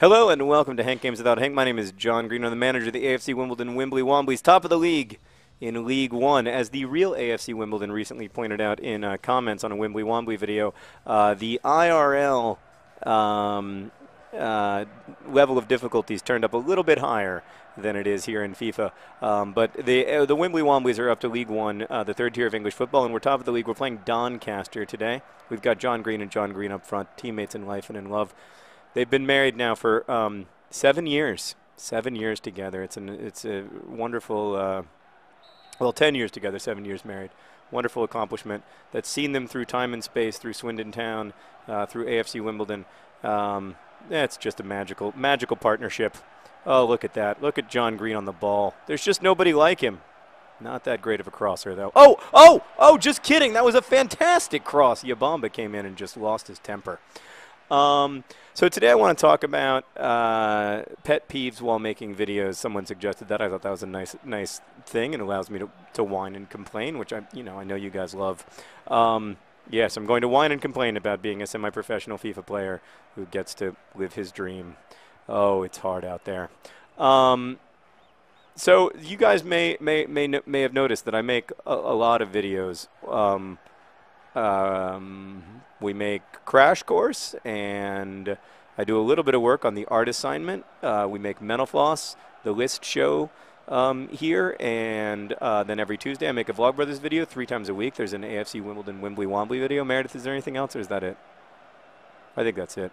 Hello and welcome to Hank Games Without Hank. My name is John Green. I'm the manager of the AFC Wimbledon Wimbly Womblys, top of the league in League One. As the real AFC Wimbledon recently pointed out in comments on a Wimbly Wombly video, the IRL level of difficulties turned up a little bit higher than it is here in FIFA. But the Wimbly Womblys are up to League One, the third tier of English football, and we're top of the league. We're playing Doncaster today. We've got John Green and John Green up front, teammates in life and in love. They've been married now for 7 years. 7 years together. It's a wonderful, 10 years together, 7 years married. Wonderful accomplishment that's seen them through time and space, through Swindon Town, through AFC Wimbledon. It's just a magical partnership. Oh, look at that. Look at John Green on the ball. There's just nobody like him. Not that great of a crosser, though. Oh, just kidding. That was a fantastic cross. Yabamba came in and just lost his temper. So today I want to talk about pet peeves while making videos. Someone suggested that. I thought that was a nice thing. It allows me to whine and complain, which I know you guys love. Yes, I'm going to whine and complain about being a semi-professional FIFA player who gets to live his dream. Oh, it's hard out there. So you guys may have noticed that I make a lot of videos. We make Crash Course, and I do a little bit of work on the art assignment. We make Menofloss, the list show here, and then every Tuesday I make a Vlogbrothers video 3 times a week. There's an AFC Wimbledon Wimbly Wombly video. Meredith, is there anything else, or is that it? I think that's it.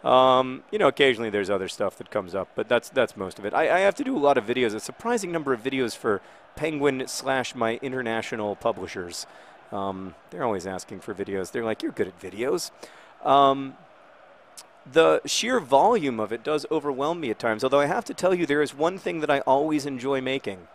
Occasionally there's other stuff that comes up, but that's most of it. I have to do a lot of videos, a surprising number of videos for Penguin / my international publishers. They're always asking for videos. They're like, you're good at videos. The sheer volume of it does overwhelm me at times, although I have to tell you there is one thing that I always enjoy making,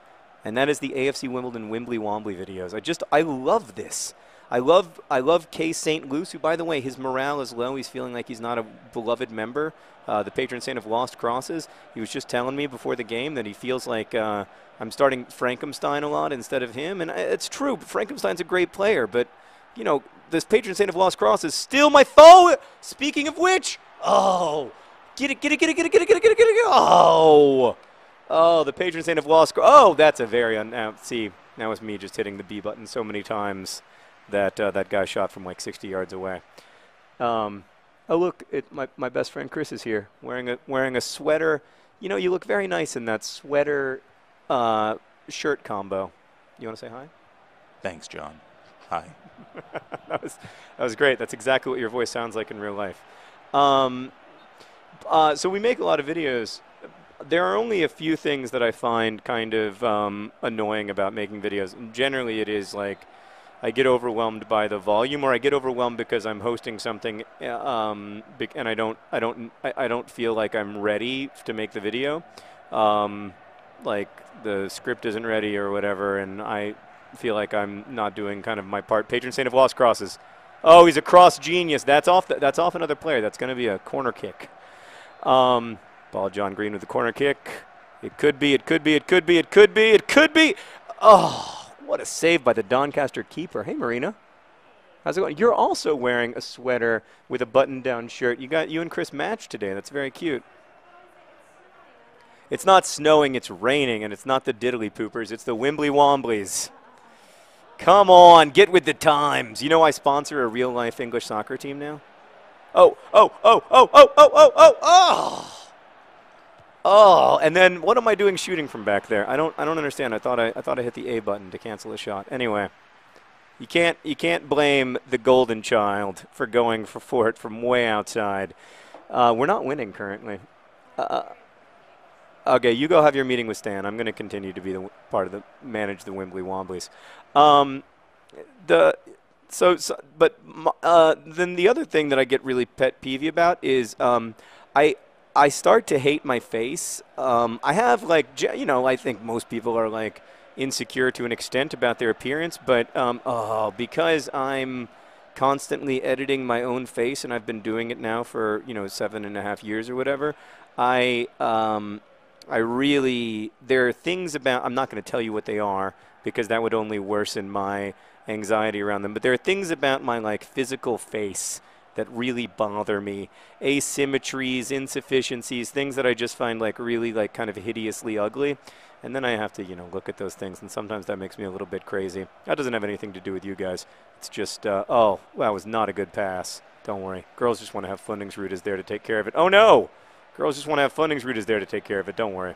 and that is the AFC Wimbledon Wimbly Wombly videos. I love this. I love K. St. Luce, who, by the way, his morale is low. He's feeling like he's not a beloved member, the patron saint of lost crosses. He was just telling me before the game that he feels like I'm starting Frankenstein a lot instead of him. And it's true. Frankenstein's a great player, but, this patron saint of lost crosses is still my foe. Speaking of which, oh, get it. Oh, the patron saint of lost crosses. Oh, that's a very, see, that was me just hitting the B button so many times that that guy shot from like 60 yards away. Oh, look, my best friend Chris is here wearing a sweater. You look very nice in that sweater shirt combo. You want to say hi? Thanks, John. Hi. that was great. That's exactly what your voice sounds like in real life. So we make a lot of videos. There are only a few things that I find kind of annoying about making videos. And generally, it is like I get overwhelmed by the volume, or I get overwhelmed because I'm hosting something, and I don't feel like I'm ready to make the video. Like the script isn't ready or whatever, and I feel like I'm not doing kind of my part. Patron saint of lost crosses. Oh, he's a cross genius. That's off another player. That's going to be a corner kick. Ball John Green with the corner kick. It could be. Oh, what a save by the Doncaster keeper. Hey, Marina. How's it going? You're also wearing a sweater with a button-down shirt. You and Chris matched today. That's very cute. It's not snowing, it's raining, and it's not the diddly poopers. It's the Wimbly Womblys. Come on, get with the times. I sponsor a real-life English soccer team now. Oh. Oh, and then what am I doing shooting from back there? I don't understand. I thought I hit the A button to cancel a shot. Anyway, you can't blame the golden child for going for it from way outside. We're not winning currently. Okay, you go have your meeting with Stan. I'm going to continue to be the part of manage the Wimbly Womblys. Then the other thing that I get really pet peevy about is I start to hate my face. I have I think most people are like insecure to an extent about their appearance, but because I'm constantly editing my own face, and I've been doing it now for 7.5 years or whatever, I really, there are things about, I'm not going to tell you what they are because that would only worsen my anxiety around them, but there are things about my physical face that really bother me. Asymmetries, insufficiencies, things that I just find like really like kind of hideously ugly. And then I have to, look at those things, and sometimes that makes me a little bit crazy. That doesn't have anything to do with you guys. It's just, oh, that was not a good pass. Don't worry. Girls just want to have Fundingsrud is there to take care of it. Oh, no! Girls just want to have Fundingsrud is there to take care of it. Don't worry.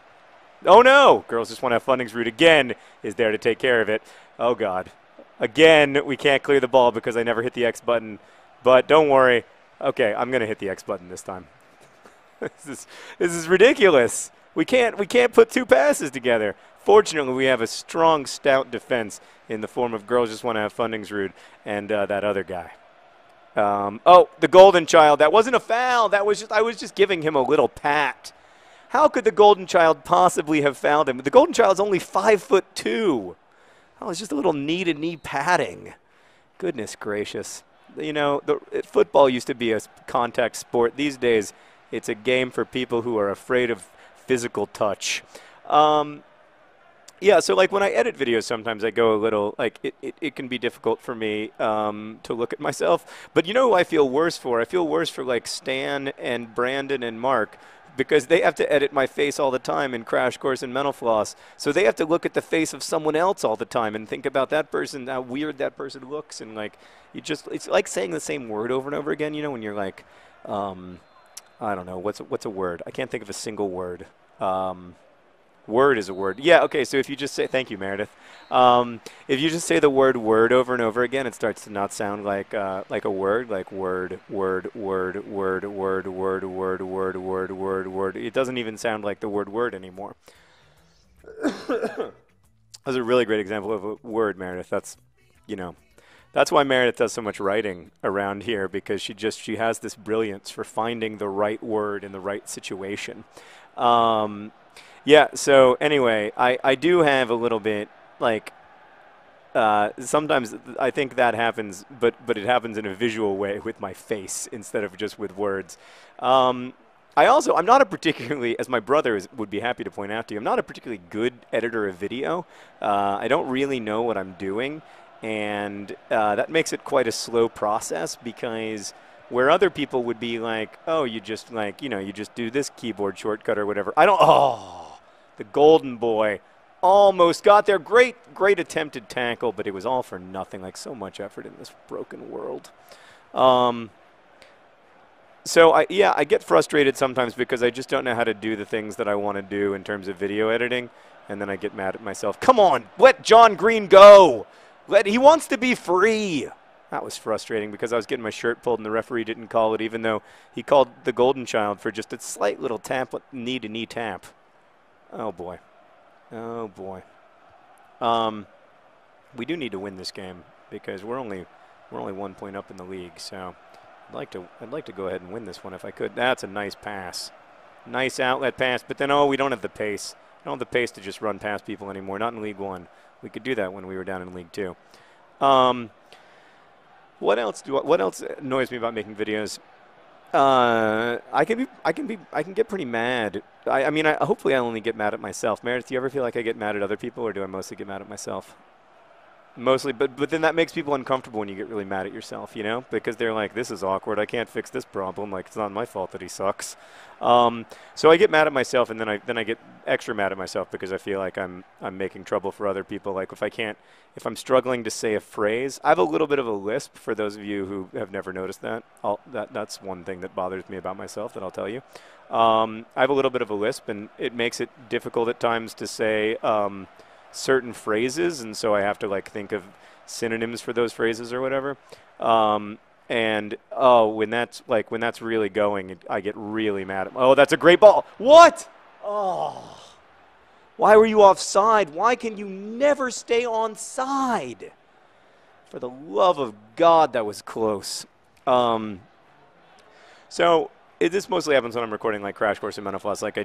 Oh, no! Girls just want to have Fundingsrud again is there to take care of it. Oh, God. Again, we can't clear the ball because I never hit the X button. But don't worry. Okay, I'm going to hit the X button this time. This is ridiculous. We can't put two passes together. Fortunately, we have a strong, stout defense in the form of girls just want to have Fundingsrud and that other guy. Oh, the Golden Child. That wasn't a foul. I was just giving him a little pat. How could the Golden Child possibly have fouled him? The Golden Child's only 5'2". Oh, it's just a little knee-to-knee patting. Goodness gracious. Football used to be a contact sport. These days, it's a game for people who are afraid of physical touch. Yeah, so like when I edit videos, sometimes I go a little, like it can be difficult for me to look at myself. But you know who I feel worse for? I feel worse for like Stan and Brandon and Mark, because they have to edit my face all the time in Crash Course in Mental Floss. So they have to look at the face of someone else all the time and think about that person, how weird that person looks. And like, it's like saying the same word over and over again, when you're like, I don't know, what's a word? I can't think of a single word. Word is a word. Yeah, okay, so if you just say, thank you, Meredith. If you just say the word over and over again, it starts to not sound like a word, like word. It doesn't even sound like the word anymore. That's a really great example of a word, Meredith. That's why Meredith does so much writing around here, because she has this brilliance for finding the right word in the right situation. Yeah, so anyway, I do have a little bit, like, sometimes I think that happens, but it happens in a visual way with my face instead of just with words. I'm not a particularly, as my brother would be happy to point out to you, I'm not a particularly good editor of video. I don't really know what I'm doing, and that makes it quite a slow process, because where other people would be like, oh, you just do this keyboard shortcut or whatever. The golden boy almost got there. Great attempted tackle, but it was all for nothing. Like, so much effort in this broken world. So I get frustrated sometimes because I just don't know how to do the things that I want to do in terms of video editing, and then I get mad at myself. Come on, let John Green go. He wants to be free. That was frustrating because I was getting my shirt pulled and the referee didn't call it, even though he called the Golden Child for just a slight little tap, knee-to-knee tap. Oh, boy. Oh, boy. We do need to win this game because we're only 1 point up in the league, so I'd like to go ahead and win this one if I could. That's a nice pass. Nice outlet pass, but then, we don't have the pace. I don't have the pace to just run past people anymore, not in League 1. We could do that when we were down in League 2. What else annoys me about making videos? I can get pretty mad. Hopefully I only get mad at myself. Meredith, do you ever feel like I get mad at other people, or do I mostly get mad at myself? Mostly, but then that makes people uncomfortable when you get really mad at yourself, because they're like, this is awkward. I can't fix this problem. Like, it's not my fault that he sucks. So I get mad at myself, and then I get extra mad at myself because I feel like I'm making trouble for other people. Like, if I'm struggling to say a phrase, I have a little bit of a lisp. For those of you who have never noticed that, that's one thing that bothers me about myself that I'll tell you. I have a little bit of a lisp, and it makes it difficult at times to say certain phrases, and so I have to like think of synonyms for those phrases or whatever. When that's really going, I get really mad. Oh, that's a great ball. What? Oh. Why were you offside? Why can you never stay onside? For the love of God, that was close. This mostly happens when I'm recording like Crash Course in Mental Floss. Like,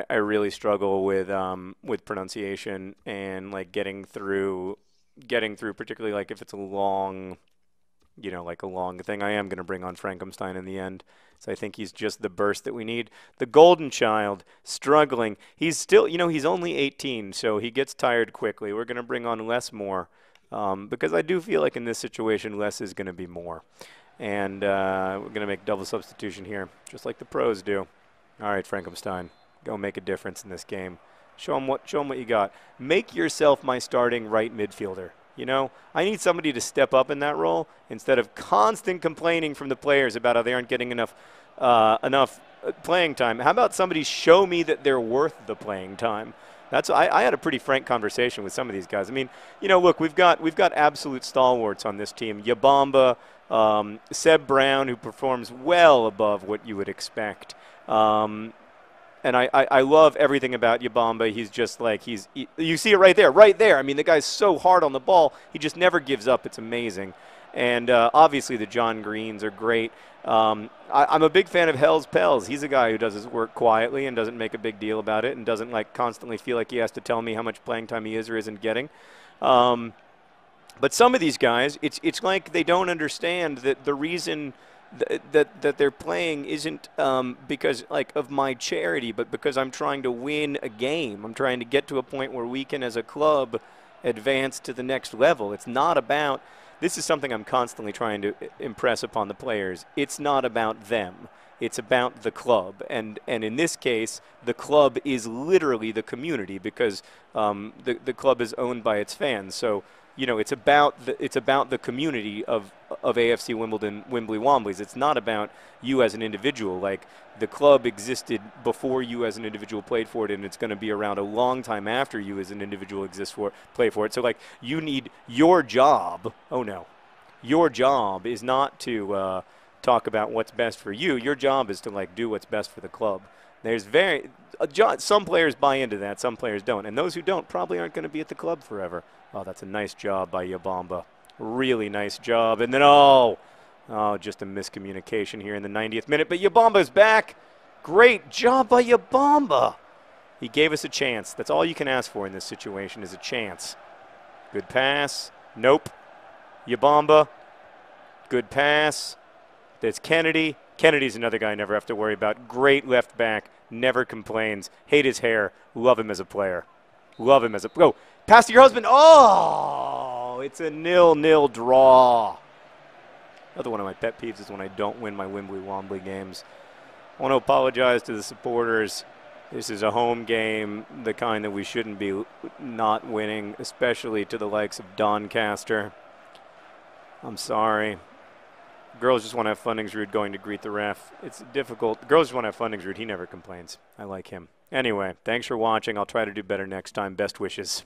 I really struggle with pronunciation and like getting through, particularly like if it's a long, like a long thing. I am going to bring on Frankenstein in the end. So I think he's just the burst that we need. The Golden Child, struggling. He's still, he's only 18, so he gets tired quickly. We're going to bring on Les more because I do feel like in this situation, less is going to be more. And we're going to make double substitution here, just like the pros do. All right, Frankenstein, go make a difference in this game. Show them what you got. Make yourself my starting right midfielder. You know, I need somebody to step up in that role instead of constant complaining from the players about how they aren't getting enough playing time. How about somebody show me that they're worth the playing time? I had a pretty frank conversation with some of these guys. I mean, you know, look, we've got absolute stalwarts on this team. Yabamba, Seb Brown, who performs well above what you would expect. And I love everything about Yabamba. He's just like, you see it right there. I mean, the guy's so hard on the ball. He just never gives up. It's amazing. And obviously the John Greens are great. I'm a big fan of Hell's Pels. He's a guy who does his work quietly and doesn't make a big deal about it and doesn't like constantly feel like he has to tell me how much playing time he is or isn't getting. But some of these guys, it's like they don't understand that the reason that they're playing isn't because like of my charity, but because I'm trying to win a game. I'm trying to get to a point where we can, as a club, advance to the next level. It's not about, this is something I'm constantly trying to impress upon the players. It's not about them. It's about the club. And in this case, the club is literally the community because the club is owned by its fans. So, you know, it's about the community of AFC Wimbledon, Wimbly Womblys. It's not about you as an individual. Like, the club existed before you as an individual played for it, and it's going to be around a long time after you as an individual play for it. So, like, you need your job. Oh, no. Your job is not to talk about what's best for you. Your job is to, like, do what's best for the club. There's some players buy into that, some players don't. And those who don't probably aren't going to be at the club forever. Oh, that's a nice job by Yabamba. Really nice job. And then, oh, just a miscommunication here in the 90th minute. But Yabamba's back. Great job by Yabamba. He gave us a chance. That's all you can ask for in this situation is a chance. Good pass. Nope. Yabamba. Good pass. There's Kennedy. Kennedy's another guy I never have to worry about. Great left back. Never complains. Hate his hair. Love him as a player. Love him as a... Oh, pass to your husband. Oh, it's a 0-0 draw. Another one of my pet peeves is when I don't win my Wimbly Wombly games. I want to apologize to the supporters. This is a home game, the kind that we shouldn't be not winning, especially to the likes of Doncaster. I'm sorry. Girls just want to have Fundingsrud going to greet the ref. It's difficult. Girls just want to have Fundingsrud. He never complains. I like him. Anyway, thanks for watching. I'll try to do better next time. Best wishes.